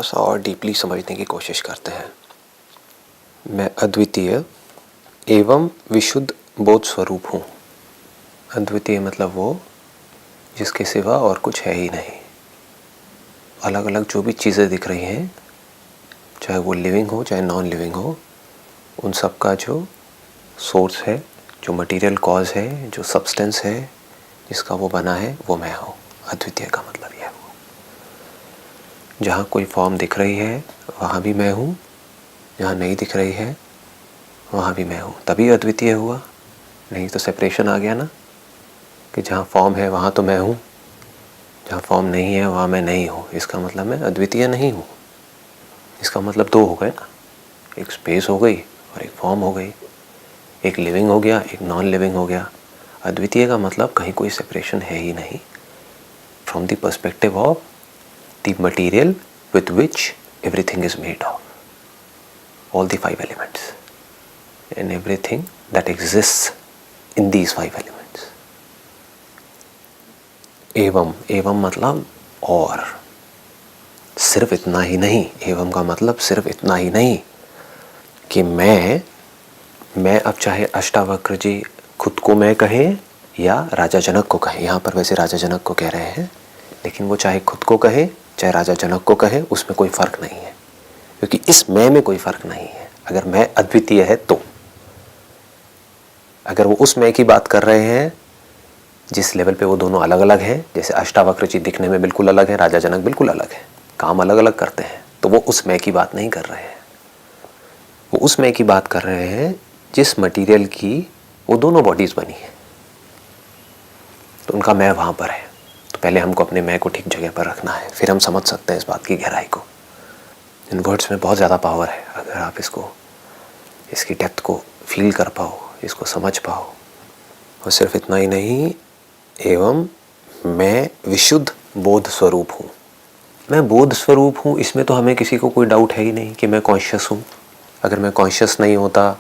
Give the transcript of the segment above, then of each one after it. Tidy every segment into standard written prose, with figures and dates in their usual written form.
सा और डीपली समझने की कोशिश करते हैं। मैं अद्वितीय एवं विशुद्ध बोध स्वरूप हूँ। अद्वितीय मतलब वो जिसके सिवा और कुछ है ही नहीं। अलग अलग जो भी चीज़ें दिख रही हैं, चाहे वो लिविंग हो चाहे नॉन लिविंग हो, उन सब का जो सोर्स है, जो मटेरियल कॉज है, जो सब्सटेंस है जिसका वो बना है, वो मैं हूँ। अद्वितीय का मतलब यह है। जहाँ कोई फॉर्म दिख रही है वहाँ भी मैं हूँ, जहाँ नहीं दिख रही है वहाँ भी मैं हूँ। तभी अद्वितीय हुआ, नहीं तो सेपरेशन आ गया ना, कि जहाँ फॉर्म है वहाँ तो मैं हूँ, जहाँ फॉर्म नहीं है वहाँ मैं नहीं हूँ। इसका मतलब मैं अद्वितीय नहीं हूँ। इसका मतलब दो हो गए ना, एक स्पेस हो गई और एक फॉर्म हो गई, एक लिविंग हो गया एक नॉन लिविंग हो गया। अद्वितीय का मतलब कहीं कोई सेपरेशन है ही नहीं from the perspective of the material with which everything is made of, all the 5 elements and everything that exists in these 5 elements. एवं मतलब और, सिर्फ इतना ही नहीं। एवं का मतलब सिर्फ इतना ही नहीं कि मैं अब चाहे अष्टावक्र जी खुद को मैं कहें या राजा जनक को कहें, यहाँ पर वैसे राजा जनक को कह रहे हैं, लेकिन वो चाहे खुद को कहे चाहे राजा जनक को कहे, उसमें कोई फ़र्क नहीं है, क्योंकि इस मैं में कोई फ़र्क नहीं है। अगर मैं अद्वितीय है तो अगर वो उस मैं की बात कर रहे हैं जिस लेवल पे वो दोनों अलग अलग हैं, जैसे अष्टावक्र जी दिखने में बिल्कुल अलग है, राजा जनक बिल्कुल अलग है, काम अलग अलग करते हैं, तो वो उस मैं की बात नहीं कर रहे हैं। वो उस मैं की बात कर रहे हैं जिस मटेरियल की वो दोनों बॉडीज़ बनी है, तो उनका मैं वहाँ पर है। तो पहले हमको अपने मैं को ठीक जगह पर रखना है, फिर हम समझ सकते हैं इस बात की गहराई को। इन वर्ड्स में बहुत ज़्यादा पावर है। अगर आप इसकी डेप्थ को फील कर पाओ, इसको समझ पाओ। और सिर्फ इतना ही नहीं, एवं मैं विशुद्ध बोध स्वरूप हूँ। मैं बोध स्वरूप हूँ, इसमें तो हमें किसी को कोई डाउट है ही नहीं कि मैं कॉन्शियस हूँ। अगर मैं कॉन्शियस नहीं होता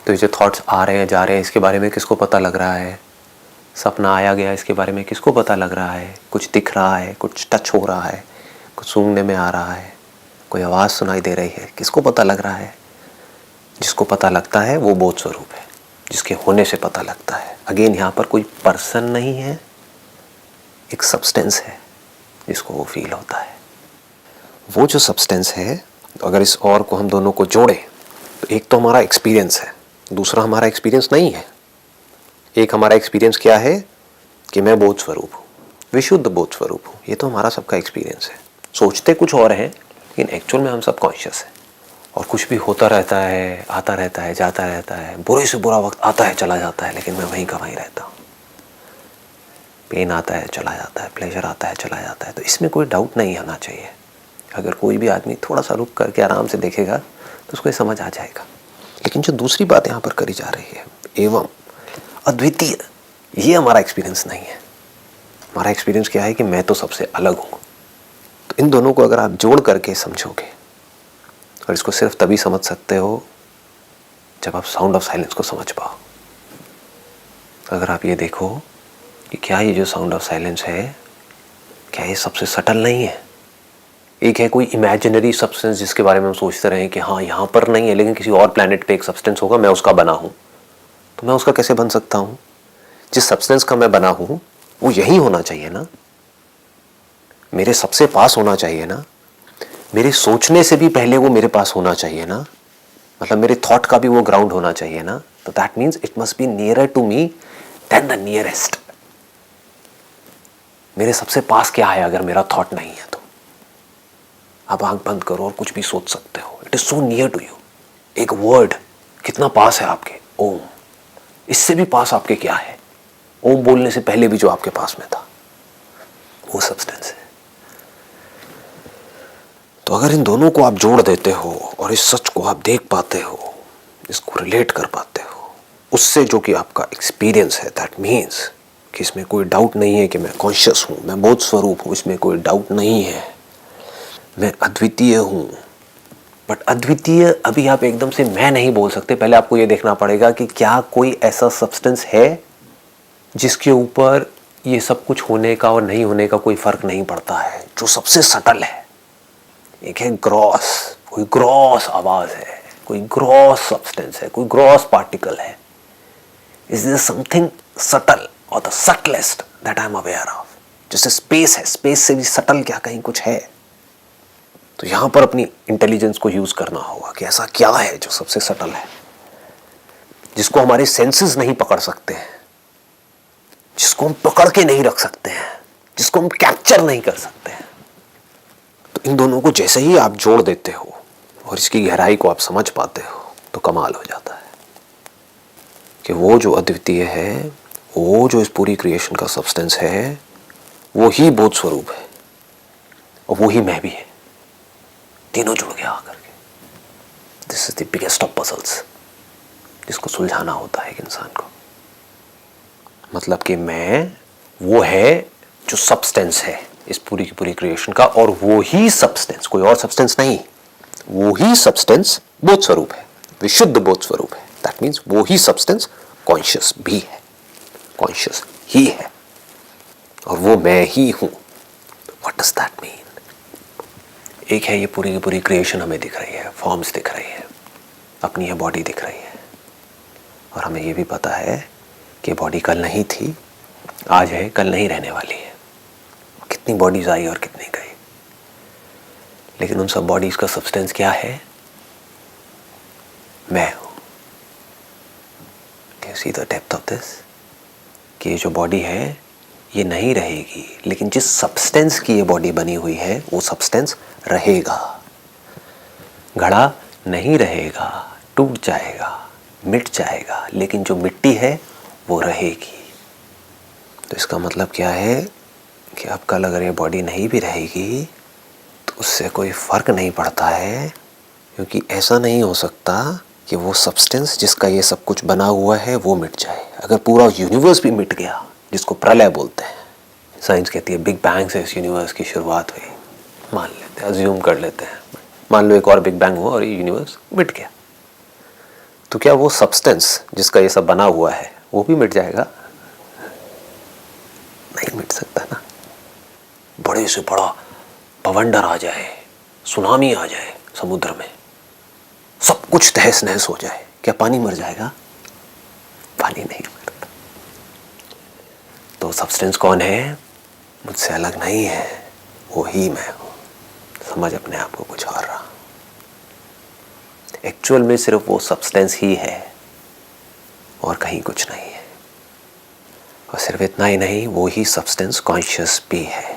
तो ये जो थॉट्स आ रहे हैं जा रहे हैं, इसके बारे में किसको पता लग रहा है? सपना आया गया, इसके बारे में किसको पता लग रहा है? कुछ दिख रहा है, कुछ टच हो रहा है, कुछ सूंघने में आ रहा है, कोई आवाज़ सुनाई दे रही है, किसको पता लग रहा है? जिसको पता लगता है वो बोध स्वरूप है, जिसके होने से पता लगता है। अगेन यहाँ पर कोई पर्सन नहीं है, एक सब्सटेंस है जिसको वो फील होता है। वो जो सब्सटेंस है, अगर इस और को हम दोनों को जोड़ें तो एक तो हमारा एक्सपीरियंस है, दूसरा हमारा एक्सपीरियंस नहीं है। एक हमारा एक्सपीरियंस क्या है कि मैं बोध स्वरूप हूँ, विशुद्ध बोध स्वरूप हूँ, ये तो हमारा सबका एक्सपीरियंस है। सोचते कुछ और हैं लेकिन एक्चुअल में हम सब कॉन्शियस हैं। और कुछ भी होता रहता है, आता रहता है, जाता रहता है, बुरे से बुरा वक्त आता है चला जाता है, लेकिन मैं वहीं का वहीं रहता हूँ। पेन आता है चला जाता है, प्लेजर आता है चला जाता है। तो इसमें कोई डाउट नहीं आना चाहिए। अगर कोई भी आदमी थोड़ा सा रुक करके आराम से देखेगा तो उसको समझ आ जाएगा। लेकिन जो दूसरी बात यहाँ पर करी जा रही है, एवं अद्वितीय, ये हमारा एक्सपीरियंस नहीं है। हमारा एक्सपीरियंस क्या है कि मैं तो सबसे अलग हूँ। तो इन दोनों को अगर आप जोड़ करके समझोगे, और इसको सिर्फ तभी समझ सकते हो जब आप साउंड ऑफ साइलेंस को समझ पाओ। अगर आप ये देखो कि क्या ये जो साउंड ऑफ साइलेंस है, क्या ये सबसे सटल नहीं है? एक है कोई इमेजिनरी सब्सटेंस जिसके बारे में हम सोचते रहे कि हाँ यहाँ पर नहीं है, लेकिन किसी और प्लैनेट पे एक सब्सटेंस होगा, मैं उसका बना हूँ। तो मैं उसका कैसे बन सकता हूँ? जिस सब्सटेंस का मैं बना हूँ वो यही होना चाहिए ना, मेरे सबसे पास होना चाहिए ना, मेरे सोचने से भी पहले वो मेरे पास होना चाहिए ना, मतलब मेरे थॉट का भी वो ग्राउंड होना चाहिए ना। तो that means it must be nearer to me than the nearest. मेरे सबसे पास क्या है अगर मेरा थॉट नहीं है तो? आप आंख बंद करो और कुछ भी सोच सकते हो। It is so near to you. एक वर्ड कितना पास है आपके, ओम। इससे भी पास आपके क्या है? ओम बोलने से पहले भी जो आपके पास में था वो सब्सटेंस है। तो अगर इन दोनों को आप जोड़ देते हो और इस सच को आप देख पाते हो, इसको रिलेट कर पाते हो उससे जो कि आपका एक्सपीरियंस है, दैट मीन्स कि इसमें कोई डाउट नहीं है कि मैं कॉन्शियस हूँ, मैं बोध स्वरूप हूँ, इसमें कोई डाउट नहीं है, मैं अद्वितीय हूँ। बट अद्वितीय अभी आप एकदम से मैं नहीं बोल सकते। पहले आपको ये देखना पड़ेगा कि क्या कोई ऐसा सब्सटेंस है जिसके ऊपर ये सब कुछ होने का और नहीं होने का कोई फर्क नहीं पड़ता है, जो सबसे सटल है। एक है ग्रॉस, कोई ग्रॉस आवाज है, कोई ग्रॉस सब्सटेंस है, कोई ग्रॉस पार्टिकल है. इज दिस समथिंग सटल और the subtlest that I am aware of. जैसे स्पेस है, स्पेस से भी सटल क्या कहीं कुछ है. तो यहां पर अपनी इंटेलिजेंस को यूज करना होगा कि ऐसा क्या है जो सबसे सटल है, जिसको हमारे सेंसेस नहीं पकड़ सकते हैं, जिसको हम पकड़ के नहीं रख सकते हैं, जिसको हम कैप्चर नहीं कर सकते हैं. तो इन दोनों को जैसे ही आप जोड़ देते हो और इसकी गहराई को आप समझ पाते हो तो कमाल हो जाता है कि वो जो अद्वितीय है, वो जो इस पूरी क्रिएशन का सब्सटेंस है, वो ही बोध स्वरूप है और वो ही मैं भी है. तीनों जुड़ गया आकर के. This is the biggest of puzzles जिसको सुलझाना होता है एक इंसान को. मतलब कि मैं वो है जो सब्सटेंस है इस पूरी की पूरी क्रिएशन का, और वो ही सब्सटेंस, कोई और सब्सटेंस नहीं, वो ही सब्सटेंस बोध स्वरूप है, विशुद्ध बोध स्वरूप है. दैट मीन्स वो ही सब्सटेंस कॉन्शियस भी है, कॉन्शियस ही है, और वो मैं ही हूं. What does that mean? एक है ये पूरी की पूरी क्रिएशन हमें दिख रही है, फॉर्म्स दिख रही है, अपनी ये बॉडी दिख रही है, और हमें ये भी पता है कि बॉडी कल नहीं थी, आज है, कल नहीं रहने वाली है. कितनी बॉडीज आई और कितनी गई, लेकिन उन सब बॉडीज का सब्सटेंस क्या है? मैं हूं. Can you see the depth of this? कि ये जो बॉडी है ये नहीं रहेगी, लेकिन जिस सब्सटेंस की ये बॉडी बनी हुई है वो सब्सटेंस रहेगा. घड़ा नहीं रहेगा, टूट जाएगा, मिट जाएगा, लेकिन जो मिट्टी है वो रहेगी. तो इसका मतलब क्या है कि अब कल अगर ये बॉडी नहीं भी रहेगी तो उससे कोई फर्क नहीं पड़ता है, क्योंकि ऐसा नहीं हो सकता कि वो सब्सटेंस जिसका ये सब कुछ बना हुआ है वो मिट जाए. अगर पूरा यूनिवर्स भी मिट गया, जिसको प्रलय बोलते हैं, साइंस कहती है बिग बैंग से इस यूनिवर्स की शुरुआत हुई, मान लेते हैं, अज्यूम कर लेते हैं, मान लो एक और बिग बैंग हुआ और ये यूनिवर्स मिट गया, तो क्या वो सब्सटेंस जिसका ये सब बना हुआ है वो भी मिट जाएगा? नहीं मिट सकता ना. बड़े से बड़ा बवंडर आ जाए, सुनामी आ जाए समुद्र में, सब कुछ तहस नहस हो जाए, क्या पानी मर जाएगा? पानी नहीं मरता. तो सब्सटेंस कौन है? मुझसे अलग नहीं है, वो ही मैं हूं. समझ अपने आप को कुछ और रहा. एक्चुअल में सिर्फ वो सब्सटेंस ही है और कहीं कुछ नहीं है. और सिर्फ इतना ही नहीं, वो ही सब्सटेंस कॉन्शियस भी है,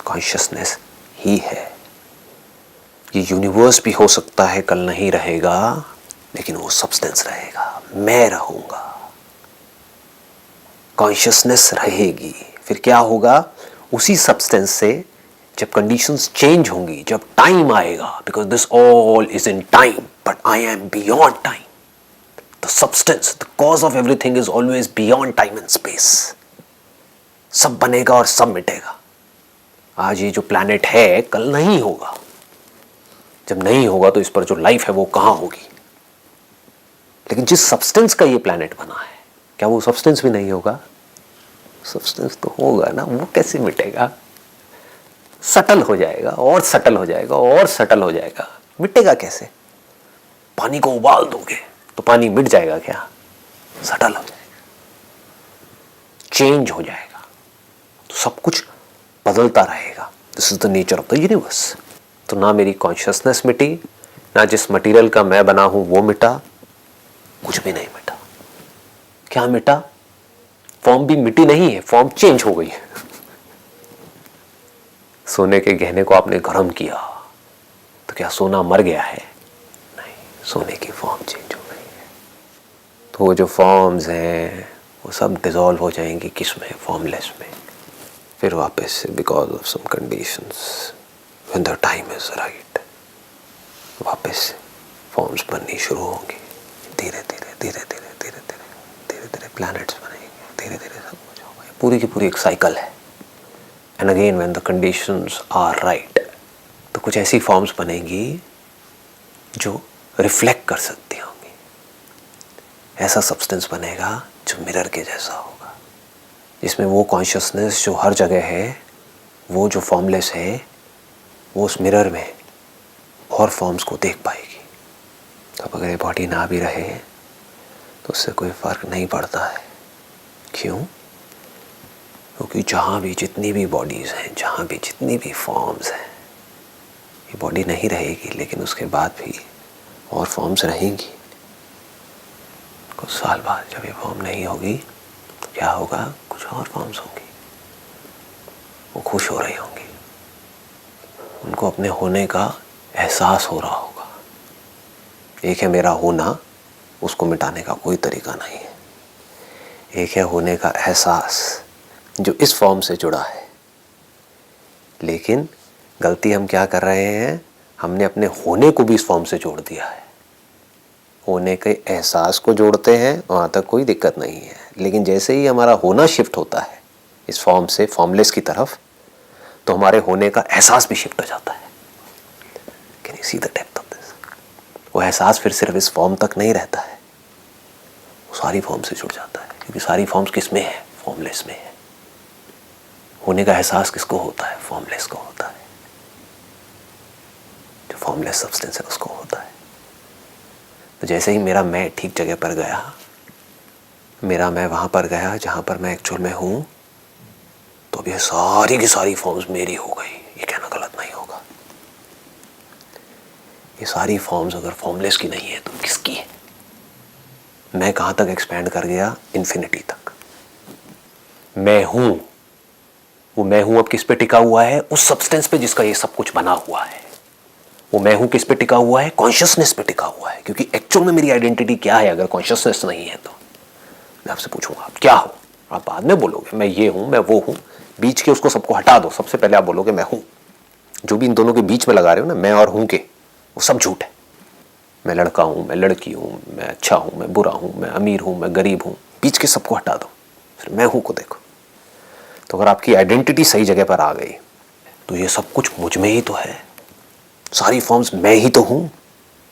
कॉन्शियसनेस ही है. ये यूनिवर्स भी हो सकता है कल नहीं रहेगा, लेकिन वो सब्सटेंस रहेगा, मैं रहूंगा, कॉन्शियसनेस रहेगी. फिर क्या होगा? उसी सब्सटेंस से जब कंडीशंस चेंज होंगी, जब टाइम आएगा, because this all is in time but I am beyond time. The substance, the cause of everything is always beyond time and space. सब बनेगा और सब मिटेगा. आज ये जो प्लैनेट है कल नहीं होगा. जब नहीं होगा तो इस पर जो लाइफ है वो कहां होगी? लेकिन जिस सब्सटेंस का ये प्लैनेट बना है, क्या वो सब्सटेंस भी नहीं होगा? सब्सटेंस तो होगा ना. वो कैसे मिटेगा? सटल हो जाएगा और सटल हो जाएगा और सटल हो जाएगा. मिटेगा कैसे? पानी को उबाल दोगे तो पानी मिट जाएगा क्या? सटल हो जाएगा, चेंज हो जाएगा. तो सब कुछ बदलता रहेगा. This is the nature of the universe. तो ना मेरी कॉन्शियसनेस मिटी, ना जिस मटेरियल का मैं बना हूं वो मिटा, कुछ भी नहीं मिटा. क्या मिटा? फॉर्म भी मिटी नहीं है, फॉर्म चेंज हो गई है. सोने के गहने को आपने गर्म किया तो क्या सोना मर गया है? नहीं, सोने की फॉर्म चेंज हो गई है. तो वो जो फॉर्म्स हैं वो सब डिसॉल्व हो जाएंगी किस में? फॉर्मलेस में. फिर वापस से because of some conditions when the time is right वापस से फॉर्म्स बननी शुरू होंगी. धीरे धीरे धीरे धीरे धीरे धीरे धीरे धीरे प्लैनेट्स बनेंगे, धीरे धीरे सब कुछ होगा. पूरी की पूरी एक साइकिल है. And again when the conditions are right, तो कुछ ऐसी फॉर्म्स बनेंगी जो रिफ्लेक्ट कर सकती होंगी. ऐसा सब्सटेंस बनेगा जो मिरर के जैसा होगा, जिसमें वो कॉन्शियसनेस जो हर जगह है, वो जो फॉर्मलेस है, वो उस मिरर में और फॉर्म्स को देख पाएगी। तो अब अगर ये बॉडी ना भी रहे तो उससे कोई फ़र्क नहीं पड़ता है। क्यों? क्योंकि जहाँ भी जितनी भी बॉडीज़ हैं, जहाँ भी जितनी भी फॉर्म्स हैं, ये बॉडी नहीं रहेगी, लेकिन उसके बाद भी और फॉर्म्स रहेंगी। कुछ साल बाद जब ये फॉर्म नहीं होगी तो क्या होगा? कुछ और फॉर्म्स होंगी। वो खुश हो रही होंगी, उनको अपने होने का एहसास हो रहा होगा। एक है मेरा होना, उसको मिटाने का कोई तरीका नहीं है। एक है होने का एहसास जो इस फॉर्म से जुड़ा है। लेकिन गलती हम क्या कर रहे हैं? हमने अपने होने को भी इस फॉर्म से जोड़ दिया है। होने के एहसास को जोड़ते हैं, वहाँ तक कोई दिक्कत नहीं है, लेकिन जैसे ही हमारा होना शिफ्ट होता है इस फॉर्म से फॉर्मलेस की तरफ, तो हमारे होने का एहसास भी शिफ्ट हो जाता है। Can you see the depth of this? वो एहसास फिर सिर्फ इस फॉर्म तक नहीं रहता है, वो सारी फॉर्म से जुड़ जाता है। क्योंकि सारी फॉर्म्स किस में है? फॉर्मलेस में है। होने का एहसास किसको होता है? फॉर्मलेस को होता है। जो फॉर्मलेस सब्सटेंस है उसको होता है। तो जैसे ही मेरा मैं ठीक जगह पर गया, मेरा मैं वहाँ पर गया जहाँ पर मैं एक्चुअल में हूँ, तो अब ये सारी की सारी फॉर्म्स मेरी हो गई। ये कहना गलत नहीं होगा। ये सारी फॉर्म्स अगर फॉर्मलेस की नहीं है तो किसकी है? मैं कहाँ तक एक्सपैंड कर गया? इन्फिनिटी तक। मैं हूँ, वो मैं हूँ अब किस पे टिका हुआ है? उस सब्सटेंस पे जिसका ये सब कुछ बना हुआ है। वो मैं हूँ किस पे टिका हुआ है? कॉन्शियसनेस पे टिका हुआ है। क्योंकि एक्चुअल में मेरी आइडेंटिटी क्या है अगर कॉन्शियसनेस नहीं है? तो मैं आपसे पूछूंगा आप क्या हो? आप बाद में बोलोगे मैं ये हूँ, मैं वो हूँ। बीच के उसको सबको हटा दो, सबसे पहले आप बोलोगे मैं हूँ। जो भी इन दोनों के बीच में लगा रहे हो ना, मैं और हूँ के, वो सब झूठ है। मैं लड़का हूँ, मैं लड़की हूँ, मैं अच्छा हूँ, मैं बुरा हूँ, मैं अमीर हूँ, मैं गरीब हूँ। बीच के सबको हटा दो, फिर मैं हूँ को देखो। तो अगर आपकी आइडेंटिटी सही जगह पर आ गई तो ये सब कुछ मुझ में ही तो है। सारी फॉर्म्स मैं ही तो हूँ।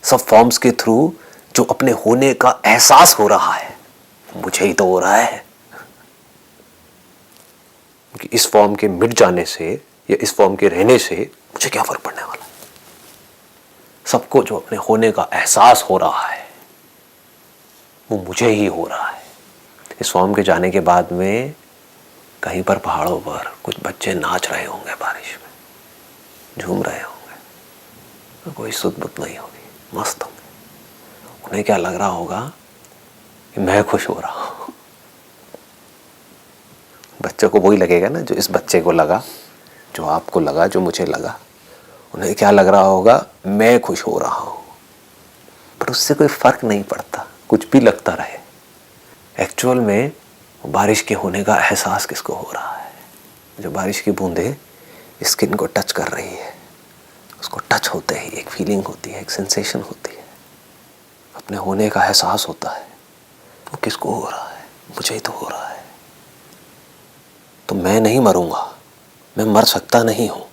सब फॉर्म्स के थ्रू जो अपने होने का एहसास हो रहा है मुझे ही तो हो रहा है। कि इस फॉर्म के मिट जाने से या इस फॉर्म के रहने से मुझे क्या फर्क पड़ने वाला है? सबको जो अपने होने का एहसास हो रहा है वो मुझे ही हो रहा है। इस फॉर्म के जाने के बाद में कहीं पर पहाड़ों पर कुछ बच्चे नाच रहे होंगे, बारिश में झूम रहे होंगे, तो कोई सुध-बुध नहीं होगी, मस्त होंगे। उन्हें क्या लग रहा होगा कि मैं खुश हो रहा हूँ। बच्चों को वही लगेगा ना जो इस बच्चे को लगा, जो आपको लगा, जो मुझे लगा। उन्हें क्या लग रहा होगा? मैं खुश हो रहा हूँ। पर उससे कोई फर्क नहीं पड़ता, कुछ भी लगता रहे। एक्चुअल में बारिश के होने का एहसास किसको हो रहा है? जो बारिश की बूंदें स्किन को टच कर रही है, उसको टच होते ही एक फीलिंग होती है, एक सेंसेशन होती है, अपने होने का एहसास होता है। वो किसको हो रहा है? मुझे ही तो हो रहा है। तो मैं नहीं मरूंगा, मैं मर सकता नहीं हूं।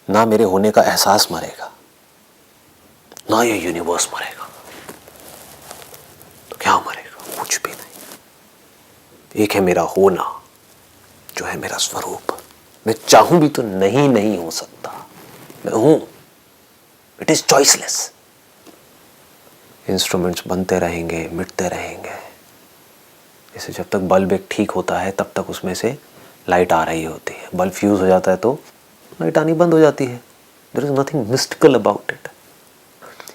ना मेरे होने का एहसास मरेगा, ना ये यूनिवर्स मरेगा। तो क्या मरेगा? कुछ भी नहीं। एक है मेरा होना जो है मेरा स्वरूप। मैं चाहूं भी तो नहीं हो सकता। मैं हूं। It is choiceless. इंस्ट्रूमेंट्स बनते रहेंगे, मिटते रहेंगे। जैसे जब तक बल्ब एक ठीक होता है तब तक उसमें से लाइट आ रही होती है। बल्ब फ्यूज हो जाता है तो लाइट आनी बंद हो जाती है। There is nothing mystical about it.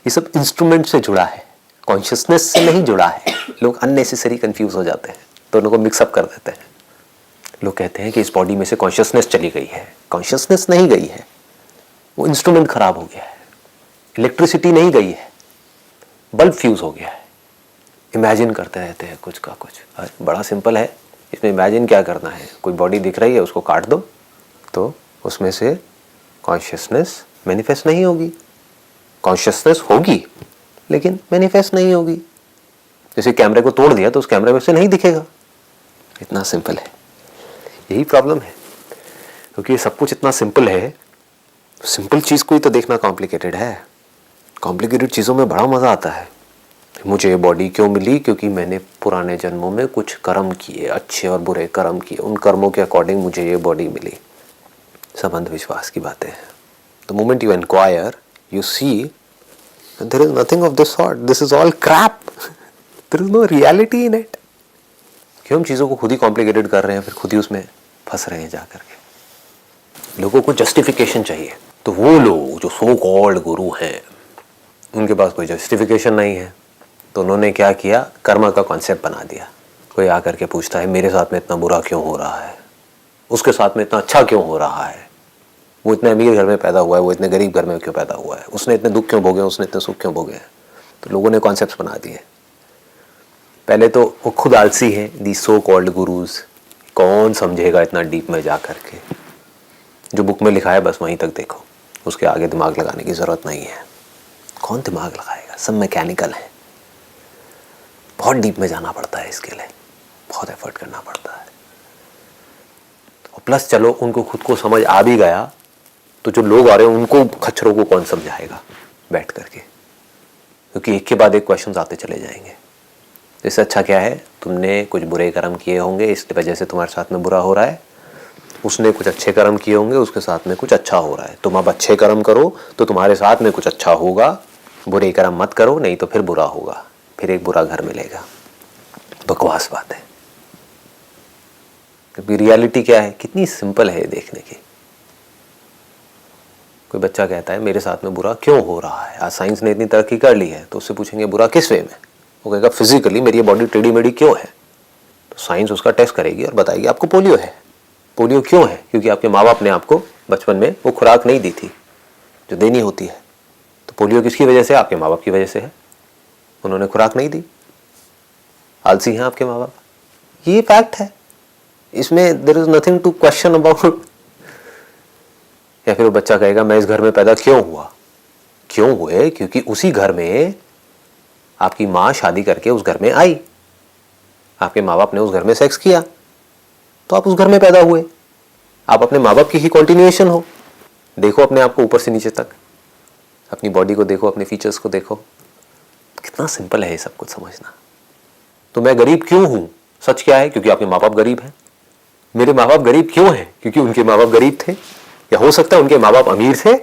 ये सब इंस्ट्रूमेंट से जुड़ा है, कॉन्शियसनेस से नहीं जुड़ा है। लोग अननेसेसरी कंफ्यूज हो जाते हैं, दोनों को मिक्सअप कर देते हैं। लोग कहते हैं कि इस बॉडी में से कॉन्शियसनेस चली गई है। कॉन्शियसनेस नहीं गई है, वो इंस्ट्रूमेंट खराब हो गया है। इलेक्ट्रिसिटी नहीं गई है, बल्ब फ्यूज हो गया है। इमेजिन करते रहते हैं कुछ का कुछ। बड़ा सिंपल है, इसमें इमेजिन क्या करना है? कोई बॉडी दिख रही है, उसको काट दो तो उसमें से कॉन्शियसनेस मैनिफेस्ट नहीं होगी। कॉन्शियसनेस होगी लेकिन मैनिफेस्ट नहीं होगी। जैसे कैमरे को तोड़ दिया तो उस कैमरे में से नहीं दिखेगा। इतना सिंपल है। यही प्रॉब्लम है, क्योंकि ये सब कुछ इतना सिंपल है। सिंपल चीज़ को ही तो देखना कॉम्प्लिकेटेड है। कॉम्प्लिकेटेड चीज़ों में बड़ा मज़ा आता है। मुझे ये बॉडी क्यों मिली? क्योंकि मैंने पुराने जन्मों में कुछ कर्म किए, अच्छे और बुरे कर्म किए। उन कर्मों के अकॉर्डिंग मुझे ये बॉडी मिली। सब अंधविश्वास की बातें हैं। The moment you inquire you see there is nothing of this sort. This is all crap. There is no reality in it. क्यों हम चीज़ों को खुद ही कॉम्प्लिकेटेड कर रहे हैं, फिर खुद ही उसमें फंस रहे हैं जा करके। लोगों को जस्टिफिकेशन चाहिए, तो वो लोग जो सो कॉल्ड गुरु हैं उनके पास कोई जस्टिफिकेशन नहीं है, तो उन्होंने क्या किया, कर्म का कॉन्सेप्ट बना दिया। कोई आकर के पूछता है मेरे साथ में इतना बुरा क्यों हो रहा है, उसके साथ में इतना अच्छा क्यों हो रहा है, वो इतने अमीर घर में पैदा हुआ है, वो इतने गरीब घर में क्यों पैदा हुआ है, उसने इतने दुख क्यों भोगे, उसने इतने सुख क्यों भोगे। तो लोगों ने कॉन्सेप्ट्स बना दिए। पहले तो वो खुद आलसी है, दी सो कॉल्ड गुरुज। कौन समझेगा इतना डीप में जा करके, जो बुक में लिखा है बस वहीं तक देखो, उसके आगे दिमाग लगाने की ज़रूरत नहीं है। कौन दिमाग लगाएगा, सब मैकेनिकल है। बहुत डीप में जाना पड़ता है इसके लिए, बहुत एफर्ट करना पड़ता है। और प्लस चलो उनको खुद को समझ आ भी गया, तो जो लोग आ रहे हैं उनको खच्चरों को कौन समझाएगा बैठ करके, क्योंकि एक के बाद एक क्वेश्चन आते चले जाएंगे। इससे अच्छा क्या है, तुमने कुछ बुरे कर्म किए होंगे इस वजह से तुम्हारे साथ में बुरा हो रहा है, उसने कुछ अच्छे कर्म किए होंगे उसके साथ में कुछ अच्छा हो रहा है। तुम अब अच्छे कर्म करो तो तुम्हारे साथ में कुछ अच्छा होगा, बुरे कर्म मत करो नहीं तो फिर बुरा होगा, फिर एक बुरा घर मिलेगा। बकवास बात है, क्योंकि रियलिटी क्या है, कितनी सिंपल है देखने की। कोई बच्चा कहता है मेरे साथ में बुरा क्यों हो रहा है, आज साइंस ने इतनी तरक्की कर ली है, तो उससे पूछेंगे बुरा किस वे में, वो कहेगा फिजिकली मेरी बॉडी टेढ़ी मेढ़ी क्यों है, तो साइंस उसका टेस्ट करेगी और बताएगी आपको पोलियो है। पोलियो क्यों है, क्योंकि आपके माँ बाप ने आपको बचपन में वो खुराक नहीं दी थी जो देनी होती है। तो पोलियो किसकी वजह से, आपके माँ बाप की वजह से है, उन्होंने खुराक नहीं दी, आलसी हैं आपके माँ बाप। ये फैक्ट है, इसमें there is nothing to question about. या फिर वो बच्चा कहेगा मैं इस घर में पैदा क्यों हुआ, क्यों हुए, क्योंकि उसी घर में आपकी माँ शादी करके उस घर में आई, आपके माँ बाप ने उस घर में सेक्स किया, तो आप उस घर में पैदा हुए। आप अपने माँ बाप की ही कॉन्टिन्यूएशन हो। देखो अपने आप को ऊपर से नीचे तक, अपनी बॉडी को देखो, अपने फीचर्स को देखो, कितना सिंपल है ये सब कुछ समझना। तो मैं गरीब क्यों हूं, सच क्या है, क्योंकि आपके माँ बाप गरीब हैं। मेरे माँ बाप गरीब क्यों हैं, क्योंकि उनके माँ बाप गरीब थे, या हो सकता है उनके माँ बाप अमीर थे,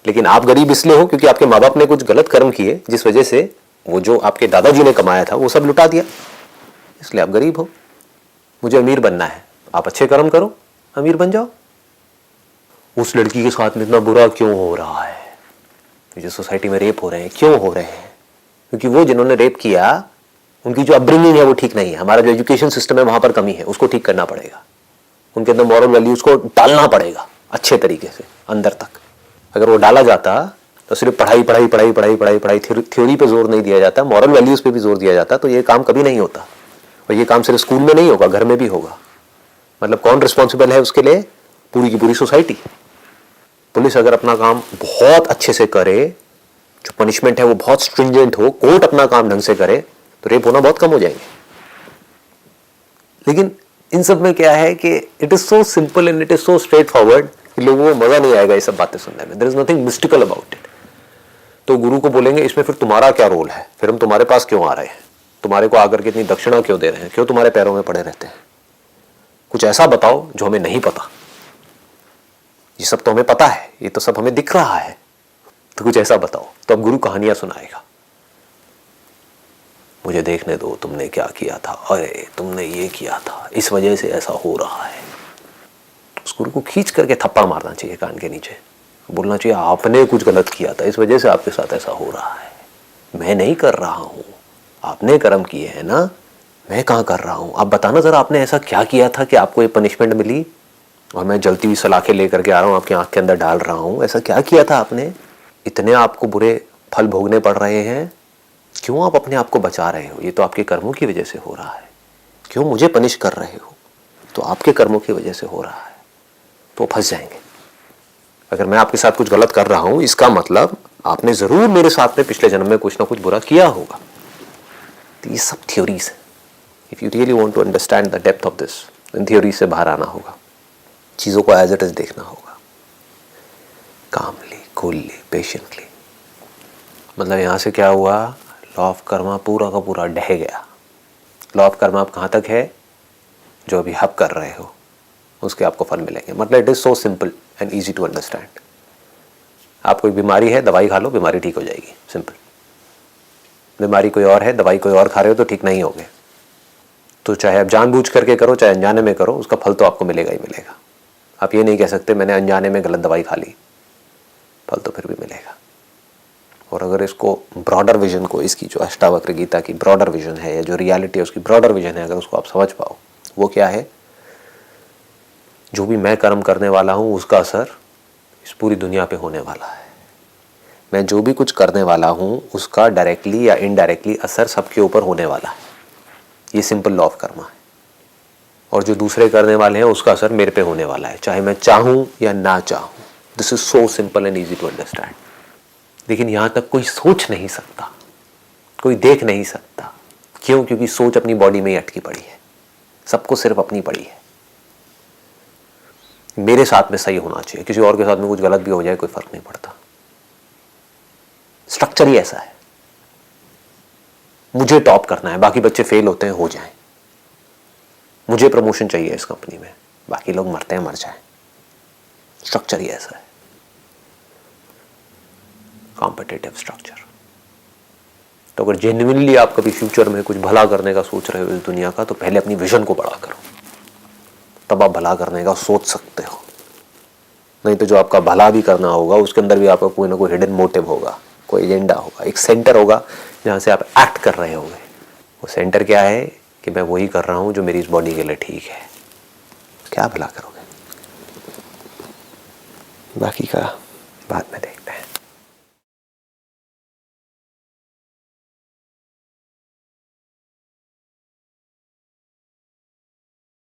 लेकिन आप गरीब इसलिए हो क्योंकि आपके माँ बाप ने कुछ गलत कर्म किए जिस वजह से वो जो आपके दादाजी ने कमाया था वो सब लुटा दिया, इसलिए आप गरीब हो। मुझे अमीर बनना है, आप अच्छे कर्म करो, अमीर बन जाओ। उस लड़की के साथ में इतना बुरा क्यों हो रहा है, जो सोसाइटी में रेप हो रहे हैं क्यों हो रहे हैं, क्योंकि वो जिन्होंने रेप किया उनकी जो अपब्रिंगिंग है वो ठीक नहीं है। हमारा जो एजुकेशन सिस्टम है वहां पर कमी है, उसको ठीक करना पड़ेगा। उनके अंदर मॉरल वैल्यूज को डालना पड़ेगा अच्छे तरीके से अंदर तक। अगर वो डाला जाता तो सिर्फ पढ़ाई पढ़ाई पढ़ाई पढ़ाई पढ़ाई पढ़ाई थ्योरी पे जोर नहीं दिया जाता, मॉरल वैल्यूज पे भी जोर दिया जाता, तो ये काम कभी नहीं होता। और ये काम सिर्फ स्कूल में नहीं होगा, घर में भी होगा। मतलब कौन रिस्पॉन्सिबल है उसके लिए, पूरी की पूरी सोसाइटी। पुलिस अगर अपना काम बहुत अच्छे से करे, जो पनिशमेंट है वो बहुत स्ट्रिंजेंट हो, कोर्ट अपना काम ढंग से करे, तो रेप होना बहुत कम हो जाएंगे। लेकिन इन सब में क्या है कि it is so simple and it is so straight forward कि लोगों को मजा नहीं आएगा ये सब बातें सुनने में। There is nothing mystical about it. तो गुरु को बोलेंगे इसमें फिर तुम्हारा क्या रोल है, फिर हम तुम्हारे पास क्यों आ रहे हैं, तुम्हारे को आकर के इतनी दक्षिणा क्यों दे रहे हैं, क्यों तुम्हारे पैरों में पड़े रहते हैं, कुछ ऐसा बताओ जो हमें नहीं पता। ये सब तो हमें पता है, ये तो सब हमें दिख रहा है, तो कुछ ऐसा बताओ। तो अब गुरु कहानियां सुनाएगा, मुझे देखने दो तुमने क्या किया था, अरे तुमने ये किया था, इस वजह से ऐसा हो रहा है। उस गुरु को खींच करके थप्पड़ मारना चाहिए कान के नीचे, बोलना चाहिए आपने कुछ गलत किया था, इस वजह से आपके साथ ऐसा हो रहा है, मैं नहीं कर रहा हूं, आपने कर्म किए हैं ना, मैं कहां कर रहा हूं। आप बताना जरा आपने ऐसा क्या किया था कि आपको ये पनिशमेंट मिली और मैं जलती हुई सलाखें लेकर के आ रहा हूं, आपकी आंख के अंदर डाल रहा हूं। ऐसा क्या किया था आपने, इतने आपको बुरे फल भोगने पड़ रहे हैं, क्यों आप अपने आप को बचा रहे हो, ये तो आपके कर्मों की वजह से हो रहा है। क्यों मुझे पनिश कर रहे हो, तो आपके कर्मों की वजह से हो रहा है। तो फंस जाएंगे। अगर मैं आपके साथ कुछ गलत कर रहा हूं, इसका मतलब आपने जरूर मेरे साथ में पिछले जन्म में कुछ ना कुछ बुरा किया होगा। तो ये सब थ्योरीज है। If you really want to understand the depth of this, इन थ्योरी से बाहर आना होगा, चीजों को एज इट इज देखना होगा, कामली, कूलली, पेशेंटली। मतलब यहां से क्या हुआ, लॉ ऑफ कर्मा पूरा का पूरा ढह गया। लॉ ऑफ कर्मा आप कहां तक है, जो अभी हब कर रहे हो उसके आपको फल मिलेंगे। मतलब it is so simple and easy to understand. आपको एक बीमारी है, दवाई खा लो, बीमारी ठीक हो जाएगी, सिंपल। बीमारी कोई और है, दवाई कोई और खा रहे हो तो ठीक नहीं होगे। तो चाहे आप जानबूझ करके करो चाहे अनजाने में करो, उसका फल तो आपको मिलेगा ही मिलेगा। आप ये नहीं कह सकते मैंने अनजाने में गलत दवाई खा ली, फल तो फिर भी मिलेगा। और अगर इसको ब्रॉडर विजन को, इसकी जो अष्टावक्र गीता की ब्रॉडर विजन है या जो रियलिटी है उसकी ब्रॉडर विजन है, अगर उसको आप समझ पाओ, वो क्या है, जो भी मैं कर्म करने वाला हूँ उसका असर इस पूरी दुनिया पे होने वाला है। मैं जो भी कुछ करने वाला हूँ उसका डायरेक्टली या इनडायरेक्टली असर सबके ऊपर होने वाला है। ये सिंपल लॉ ऑफ कर्मा है। और जो दूसरे करने वाले हैं उसका असर मेरे पे होने वाला है, चाहे मैं चाहूँ या ना चाहूँ। This is so simple and easy to understand. लेकिन यहाँ तक कोई सोच नहीं सकता, कोई देख नहीं सकता। क्यों? क्योंकि सोच अपनी बॉडी में ही अटकी पड़ी है, सबको सिर्फ अपनी पड़ी है। मेरे साथ में सही होना चाहिए, किसी और के साथ में कुछ गलत भी हो जाए कोई फर्क नहीं पड़ता। स्ट्रक्चर ही ऐसा है। मुझे टॉप करना है, बाकी बच्चे फेल होते हैं, हो जाएं। मुझे प्रमोशन चाहिए इस कंपनी में, बाकी लोग मरते हैं, मर जाएं। स्ट्रक्चर ही ऐसा है, कॉम्पिटिटिव स्ट्रक्चर। तो अगर जेन्युइनली आप कभी फ्यूचर में कुछ भला करने का सोच रहे हो इस दुनिया का, तो पहले अपनी विजन को बड़ा करो, तब आप भला करने का सोच सकते हो। नहीं तो जो आपका भला भी करना होगा उसके अंदर भी आपका कोई ना कोई हिडन मोटिव होगा, कोई एजेंडा होगा, एक सेंटर होगा जहाँ से आप एक्ट कर रहे होंगे। वो सेंटर क्या है कि मैं वही कर रहा हूँ जो मेरी इस बॉडी के लिए ठीक है। क्या भला करोगे, बाकी का बाद में देखें।